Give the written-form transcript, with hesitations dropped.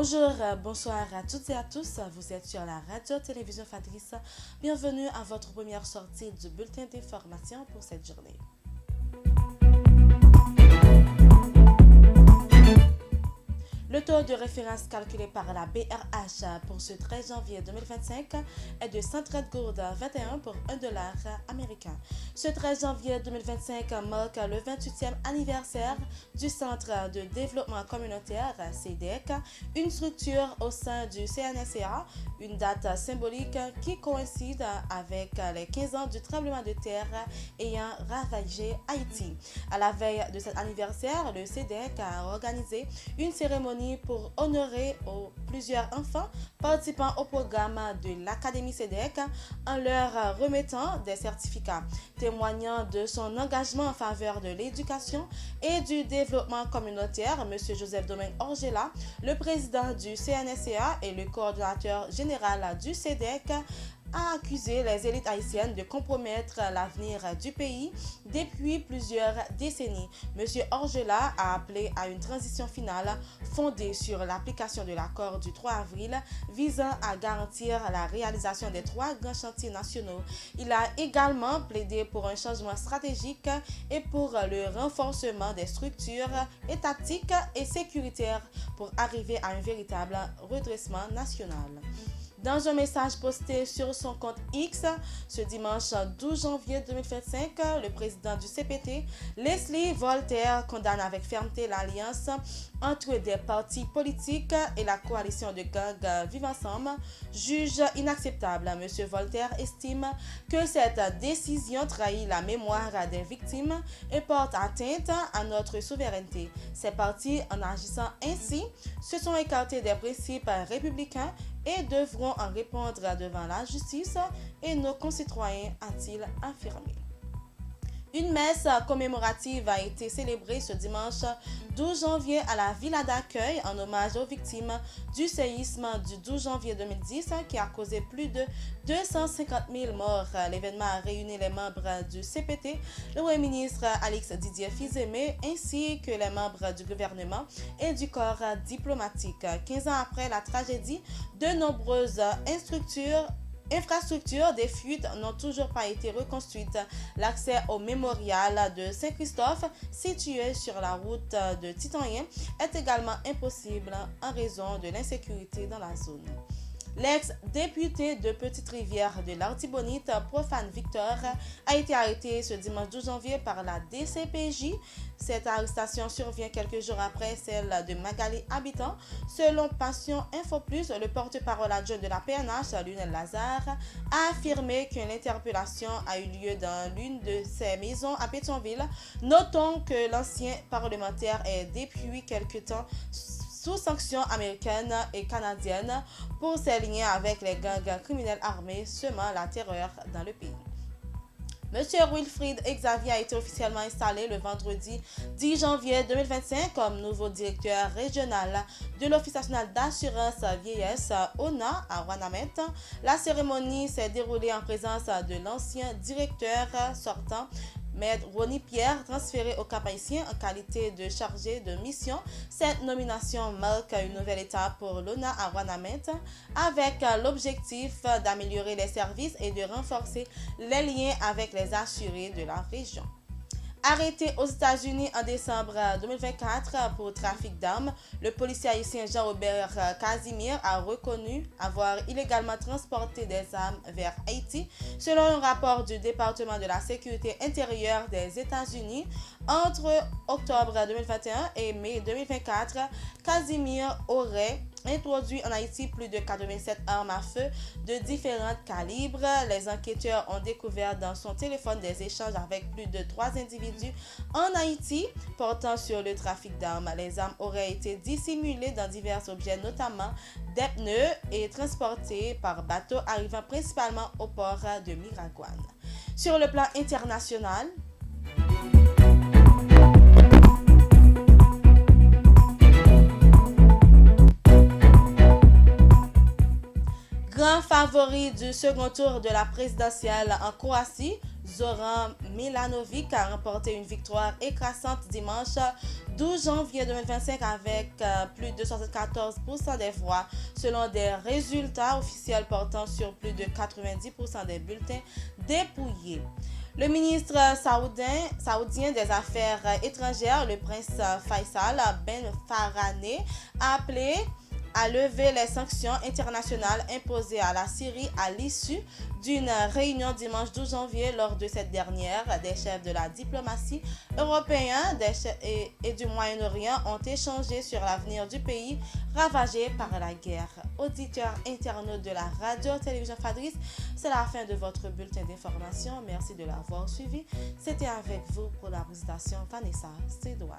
Bonjour, bonsoir à toutes et à tous. Vous êtes sur la radio-télévision Fatrice. Bienvenue à votre première sortie du bulletin d'information pour cette journée. Le taux de référence calculé par la BRH pour ce 13 janvier 2025 est de 130,21 pour $1 américain. Ce 13 janvier 2025 marque le 28e anniversaire du Centre de développement communautaire CDEC, une structure au sein du CNSA, une date symbolique qui coïncide avec les 15 ans du tremblement de terre ayant ravagé Haïti. À la veille de cet anniversaire, le CDEC a organisé une cérémonie pour honorer plusieurs enfants participant au programme de l'Académie CEDEC en leur remettant des certificats témoignant de son engagement en faveur de l'éducation et du développement communautaire. M. Joseph Domingue Orgela, le président du CNSA et le coordonnateur général du CEDEC, a accusé les élites haïtiennes de compromettre l'avenir du pays depuis plusieurs décennies. M. Orgela a appelé à une transition finale fondée sur l'application de l'accord du 3 avril visant à garantir la réalisation des 3 grands chantiers nationaux. Il a également plaidé pour un changement stratégique et pour le renforcement des structures étatiques et sécuritaires pour arriver à un véritable redressement national. Dans un message posté sur son compte X ce dimanche 12 janvier 2025, le président du CPT, Leslie Voltaire, condamne avec fermeté l'alliance entre des partis politiques et la coalition de gangs Vivre Ensemble, juge inacceptable. M. Voltaire estime que cette décision trahit la mémoire des victimes et porte atteinte à notre souveraineté. Ces partis, en agissant ainsi, se sont écartés des principes républicains et devront en répondre devant la justice et nos concitoyens, a-t-il affirmé. Une messe commémorative a été célébrée ce dimanche 12 janvier à la Villa d'accueil en hommage aux victimes du séisme du 12 janvier 2010 qui a causé plus de 250 000 morts. L'événement a réuni les membres du CPT, le Premier ministre Alex Didier Fils-Aimé ainsi que les membres du gouvernement et du corps diplomatique. 15 ans après la tragédie, de nombreuses infrastructures des fuites n'ont toujours pas été reconstruites. L'accès au mémorial de Saint-Christophe, situé sur la route de Titanien, est également impossible en raison de l'insécurité dans la zone. L'ex-député de Petite-Rivière de l'Artibonite, Profane Victor, a été arrêté ce dimanche 12 janvier par la DCPJ. Cette arrestation survient quelques jours après celle de Magali Habitant. Selon Passion Info Plus, le porte-parole adjoint de la PNH, Lionel Lazare, a affirmé qu'une interpellation a eu lieu dans l'une de ses maisons à Pétionville. Notons que l'ancien parlementaire est depuis quelque temps sous sanctions américaines et canadiennes pour ses liens avec les gangs criminels armés semant la terreur dans le pays. Monsieur Wilfried Xavier a été officiellement installé le vendredi 10 janvier 2025 comme nouveau directeur régional de l'Office national d'assurance vieillesse ONA à Ouanamètre. La cérémonie s'est déroulée en présence de l'ancien directeur sortant, Maître Ronnie Pierre, transféré au Cap-Haïtien en qualité de chargé de mission. Cette nomination marque une nouvelle étape pour l'ONA à Ouanamètre avec l'objectif d'améliorer les services et de renforcer les liens avec les assurés de la région. Arrêté aux États-Unis en décembre 2024 pour trafic d'armes, le policier haïtien Jean-Robert Casimir a reconnu avoir illégalement transporté des armes vers Haïti. Selon un rapport du département de la sécurité intérieure des États-Unis, entre octobre 2021 et mai 2024, Casimir aurait introduit en Haïti plus de 87 armes à feu de différents calibres. Les enquêteurs ont découvert dans son téléphone des échanges avec plus de 3 individus en Haïti portant sur le trafic d'armes. Les armes auraient été dissimulées dans divers objets, notamment des pneus, et transportées par bateau arrivant principalement au port de Miragoâne. Sur le plan international, grand favori du second tour de la présidentielle en Croatie, Zoran Milanovic a remporté une victoire écrasante dimanche 12 janvier 2025 avec plus de 74% des voix, selon des résultats officiels portant sur plus de 90% des bulletins dépouillés. Le ministre saoudien des Affaires étrangères, le prince Faisal Ben Farhaneh, a appelé à lever les sanctions internationales imposées à la Syrie à l'issue d'une réunion dimanche 12 janvier. Lors de cette dernière, des chefs de la diplomatie européenne et du Moyen-Orient ont échangé sur l'avenir du pays ravagé par la guerre. Auditeurs internautes de la radio-télévision Fadris, c'est la fin de votre bulletin d'information. Merci de l'avoir suivi. C'était avec vous pour la présentation Vanessa Cédoine.